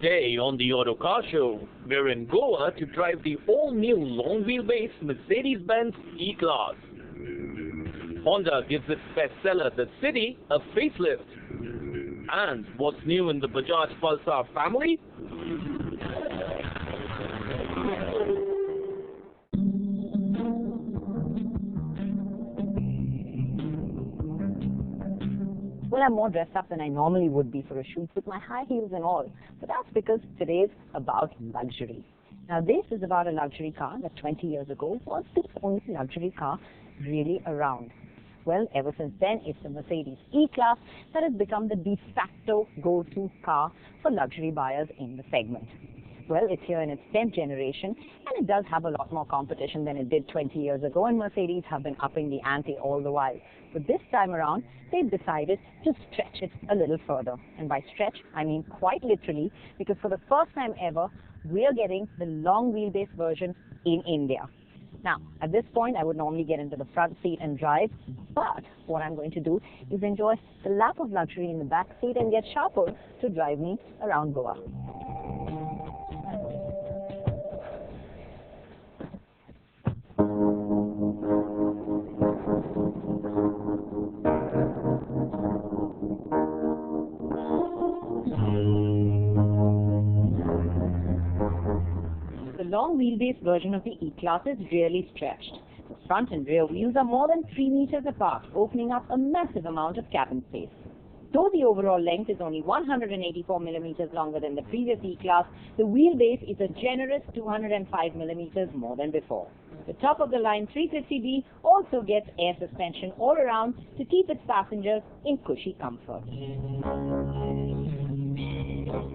Today on the Autocar show, we're in Goa to drive the all-new long wheelbase Mercedes-Benz E-Class. Honda gives its bestseller, the City, a facelift. And what's new in the Bajaj Pulsar family? Well, I'm more dressed up than I normally would be for a shoot with my high heels and all. But that's because today's about luxury. Now, this is about a luxury car that 20 years ago was the only luxury car really around. Well, ever since then, it's the Mercedes E-Class that has become the de facto go-to car for luxury buyers in the segment. Well, it's here in its 10th generation, and it does have a lot more competition than it did 20 years ago, and Mercedes have been upping the ante all the while. But this time around, they've decided to stretch it a little further. And by stretch, I mean quite literally, because for the first time ever, we're getting the long wheelbase version in India. Now, at this point, I would normally get into the front seat and drive, but what I'm going to do is enjoy the lap of luxury in the back seat and get Shapur to drive me around Goa. The long wheelbase version of the E-Class is really stretched. The front and rear wheels are more than 3 meters apart, opening up a massive amount of cabin space. Though the overall length is only 184 millimeters longer than the previous E-Class, the wheelbase is a generous 205 millimeters more than before. The top-of-the-line 350D also gets air suspension all around to keep its passengers in cushy comfort.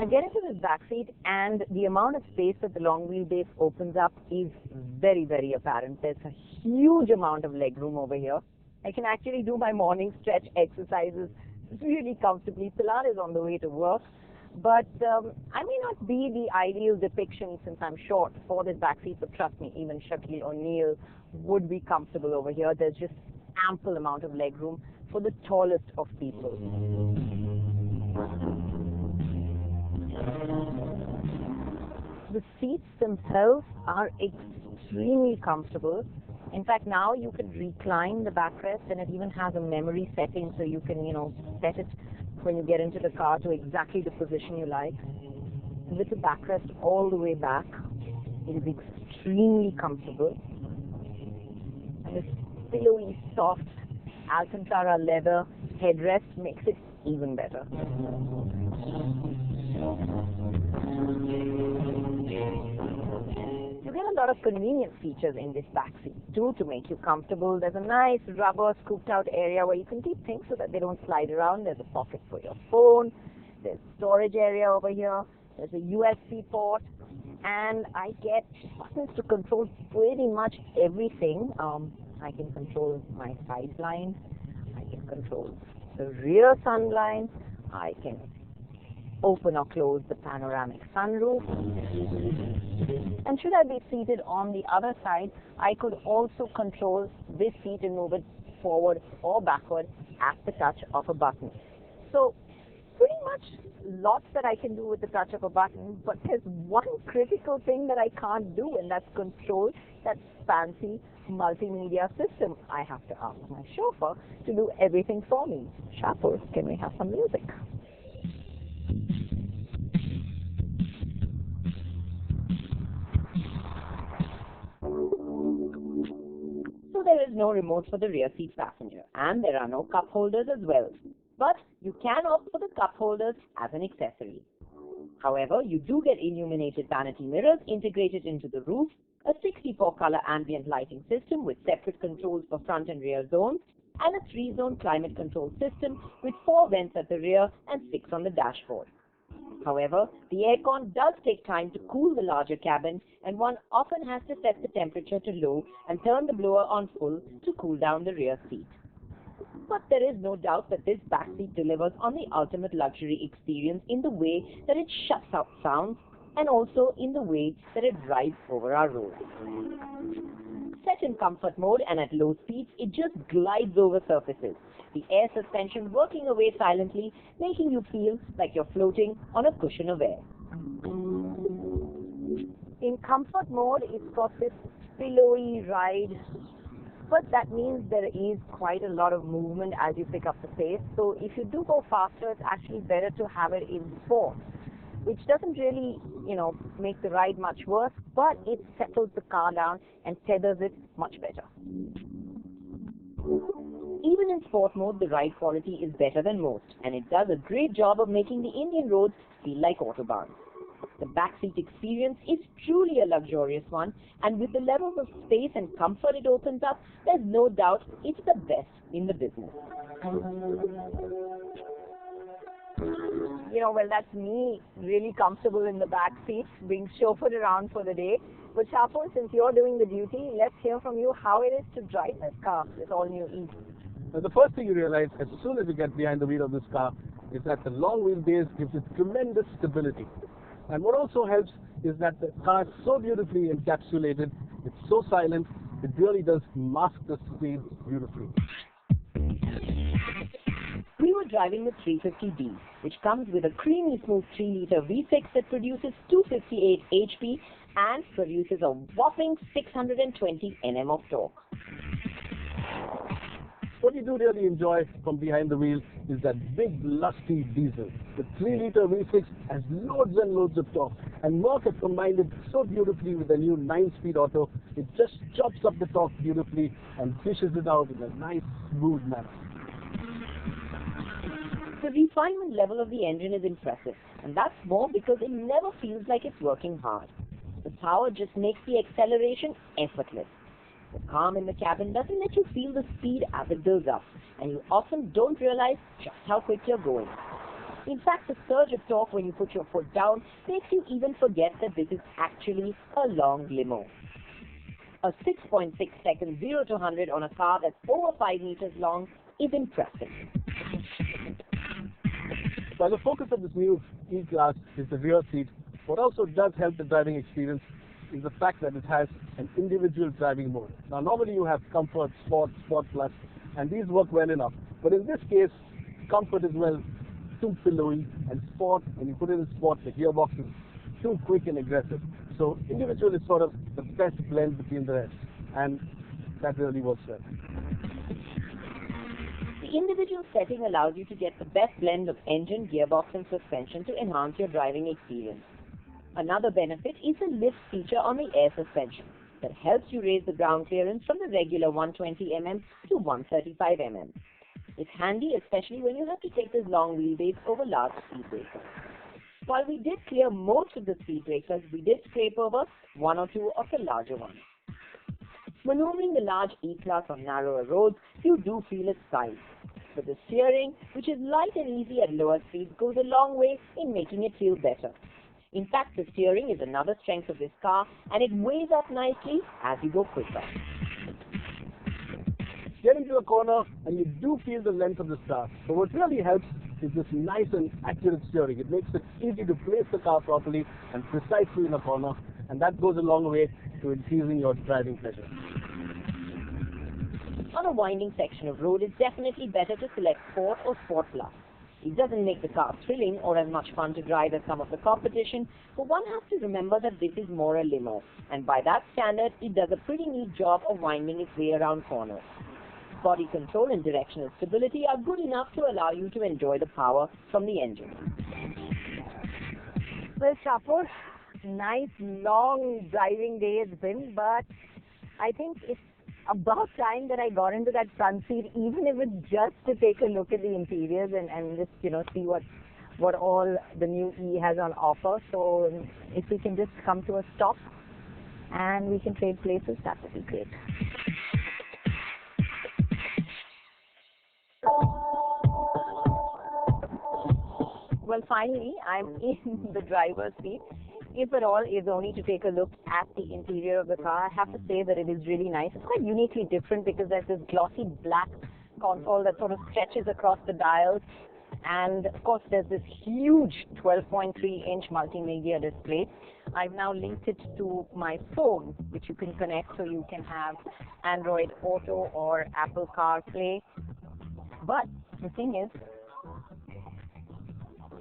I get into this back seat, and the amount of space that the long wheelbase opens up is very, very apparent. There's a huge amount of legroom over here. I can actually do my morning stretch exercises really comfortably. Pilar is on the way to work, but I may not be the ideal depiction since I'm short for this back seat, but trust me, even Shaquille O'Neal would be comfortable over here. There's just ample amount of legroom for the tallest of people. The seats themselves are extremely comfortable. In fact, now you can recline the backrest, and it even has a memory setting, so you can, set it when you get into the car to exactly the position you like. And with the backrest all the way back, it is extremely comfortable. And this pillowy, soft Alcantara leather headrest makes it even better. You get a lot of convenient features in this back seat too to make you comfortable. There's a nice rubber scooped out area where you can keep things so that they don't slide around. There's a pocket for your phone. There's storage area over here. There's a USB port, and I get buttons to control pretty much everything. I can control my side blind. I can control the rear sun blind. I can open or close the panoramic sunroof. And should I be seated on the other side, I could also control this seat and move it forward or backward at the touch of a button. So pretty much lots that I can do with the touch of a button, but there's one critical thing that I can't do, and that's control that fancy multimedia system. I have to ask my chauffeur to do everything for me. Shapur, can we have some music? So there is no remote for the rear seat passenger, and there are no cup holders as well. But you can opt for the cup holders as an accessory. However, you do get illuminated vanity mirrors integrated into the roof, a 64-color ambient lighting system with separate controls for front and rear zones, and a 3-zone climate control system with 4 vents at the rear and 6 on the dashboard. However, the aircon does take time to cool the larger cabin, and one often has to set the temperature to low and turn the blower on full to cool down the rear seat. But there is no doubt that this back seat delivers on the ultimate luxury experience in the way that it shuts out sounds and also in the way that it rides over our roads. Set in comfort mode and at low speeds, it just glides over surfaces, the air suspension working away silently, making you feel like you're floating on a cushion of air. In comfort mode, it's got this pillowy ride, but that means there is quite a lot of movement as you pick up the pace. So if you do go faster, it's actually better to have it in sport, which doesn't really, make the ride much worse, but it settles the car down and tethers it much better. Even in sport mode, the ride quality is better than most, and it does a great job of making the Indian roads feel like autobahns. The backseat experience is truly a luxurious one, and with the levels of space and comfort it opens up, there's no doubt it's the best in the business. Well, that's me really comfortable in the back seat, being chauffeured around for the day. But Shapur, since you're doing the duty, let's hear from you how it is to drive this car, this all-new E. Now, the first thing you realize as soon as you get behind the wheel of this car is that the long wheelbase gives it tremendous stability. And what also helps is that the car is so beautifully encapsulated, it's so silent, it really does mask the speed beautifully. We were driving the 350D, which comes with a creamy smooth 3-liter V6 that produces 258 HP and produces a whopping 620 Nm of torque. What you do really enjoy from behind the wheel is that big lusty diesel. The 3-liter V6 has loads and loads of torque, and Merc has combined it so beautifully with the new 9-speed auto. It just chops up the torque beautifully and dishes it out in a nice smooth manner. The refinement level of the engine is impressive, and that's more because it never feels like it's working hard. The power just makes the acceleration effortless. The calm in the cabin doesn't let you feel the speed as it builds up, and you often don't realize just how quick you're going. In fact, the surge of torque when you put your foot down makes you even forget that this is actually a long limo. A 6.6 second 0 to 100 on a car that's over 5 meters long is impressive. While the focus of this new E-Class is the rear seat, what also does help the driving experience is the fact that it has an individual driving mode. Now, normally you have Comfort, Sport, Sport Plus, and these work well enough. But in this case, Comfort is too pillowy, and Sport, when you put it in Sport, the gearbox is too quick and aggressive. So individual is sort of the best blend between the rest, and that really works well. The individual setting allows you to get the best blend of engine, gearbox and suspension to enhance your driving experience. Another benefit is the lift feature on the air suspension that helps you raise the ground clearance from the regular 120 mm to 135 mm. It's handy especially when you have to take this long wheelbase over large speed breakers. While we did clear most of the speed breakers, we did scrape over one or two of the larger ones. Maneuvering the large E-Class on narrower roads, you do feel its size. But the steering, which is light and easy at lower speeds, goes a long way in making it feel better. In fact, the steering is another strength of this car, and it weighs up nicely as you go quicker. Get into a corner and you do feel the length of the car. But what really helps is this nice and accurate steering. It makes it easy to place the car properly and precisely in a corner, and that goes a long way to increasing your driving pleasure. On a winding section of road, it's definitely better to select Sport or Sport Plus. It doesn't make the car thrilling or as much fun to drive as some of the competition, but one has to remember that this is more a limo, and by that standard, it does a pretty neat job of winding its way around corners. Body control and directional stability are good enough to allow you to enjoy the power from the engine. Well, Shapur, nice long driving day it's been, but I think it's about time that I got into that front seat, even if it's just to take a look at the interiors and just, see what all the new E has on offer. So if we can just come to a stop and we can trade places, that would be great. Well, finally, I'm in the driver's seat. If at all, is only to take a look at the interior of the car. I have to say that it is really nice. It's quite uniquely different because there's this glossy black console that sort of stretches across the dials. And of course, there's this huge 12.3-inch multimedia display. I've now linked it to my phone, which you can connect so you can have Android Auto or Apple CarPlay. But the thing is,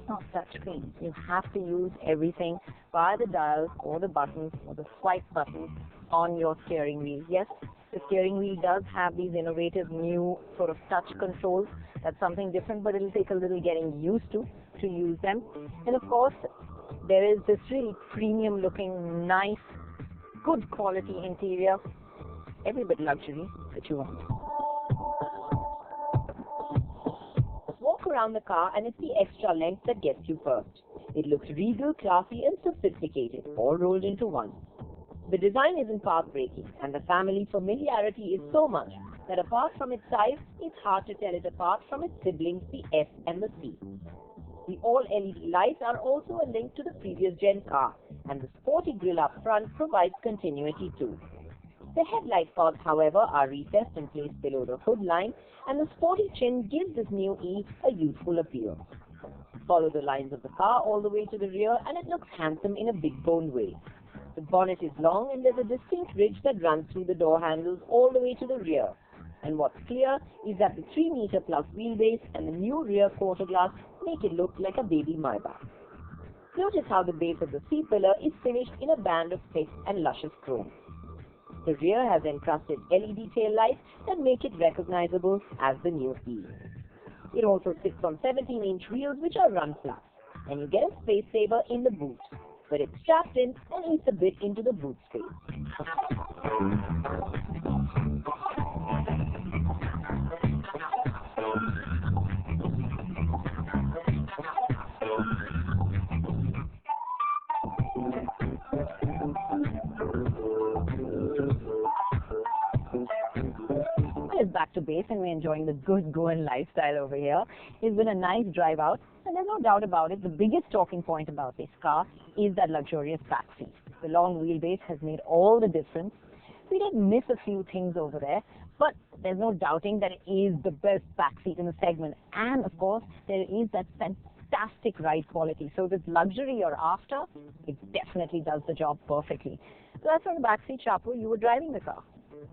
not touchscreen. You have to use everything via the dials or the buttons or the swipe buttons on your steering wheel. Yes, the steering wheel does have these innovative new sort of touch controls. That's something different, but it'll take a little getting used to use them. And of course, there is this really premium looking, nice, good quality interior, every bit luxury that you want. Walk around the car and it's the extra length that gets you first. It looks regal, classy and sophisticated, all rolled into one. The design isn't path-breaking and the family familiarity is so much that apart from its size, it's hard to tell it apart from its siblings, the S and the C. The all-LED lights are also a link to the previous gen car, and the sporty grille up front provides continuity too. The headlight pods, however, are recessed and placed below the hood line, and the sporty chin gives this new E a youthful appeal. Follow the lines of the car all the way to the rear, and it looks handsome in a big-boned way. The bonnet is long, and there's a distinct ridge that runs through the door handles all the way to the rear. And what's clear is that the 3-meter plus wheelbase and the new rear quarter glass make it look like a baby Maybach. Notice how the base of the C-pillar is finished in a band of thick and luscious chrome. The rear has encrusted LED tail lights that make it recognizable as the new E. It also sits on 17-inch wheels which are run flat, and you get a space saver in the boot, but it's strapped in and eats a bit into the boot space. It's back to base and we're enjoying the good going lifestyle over here. It's been a nice drive out, and there's no doubt about it, the biggest talking point about this car is that luxurious back seat. The long wheelbase has made all the difference. We did miss a few things over there, but there's no doubting that it is the best back seat in the segment, and of course there is that fantastic ride quality. So this luxury you're after, it definitely does the job perfectly. So that's from the back seat, Shapur. You were driving the car.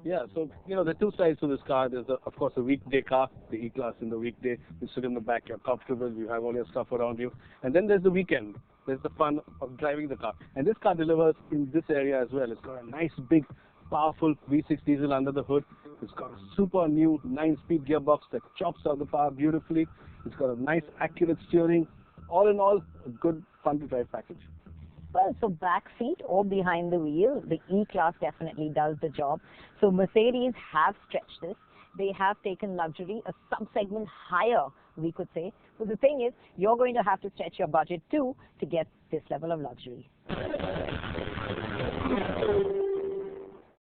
Yeah, so, there are two sides to this car. There's, of course, a weekday car, the E-Class in the weekday. You sit in the back, you're comfortable, you have all your stuff around you. And then there's the weekend. There's the fun of driving the car. And this car delivers in this area as well. It's got a nice, big, powerful V6 diesel under the hood. It's got a super new 9-speed gearbox that chops out the power beautifully. It's got a nice, accurate steering. All in all, a good, fun-to-drive package. Well, so back seat or behind the wheel, the E-Class definitely does the job. So Mercedes have stretched this. They have taken luxury a sub-segment higher, we could say. But the thing is, you're going to have to stretch your budget too to get this level of luxury.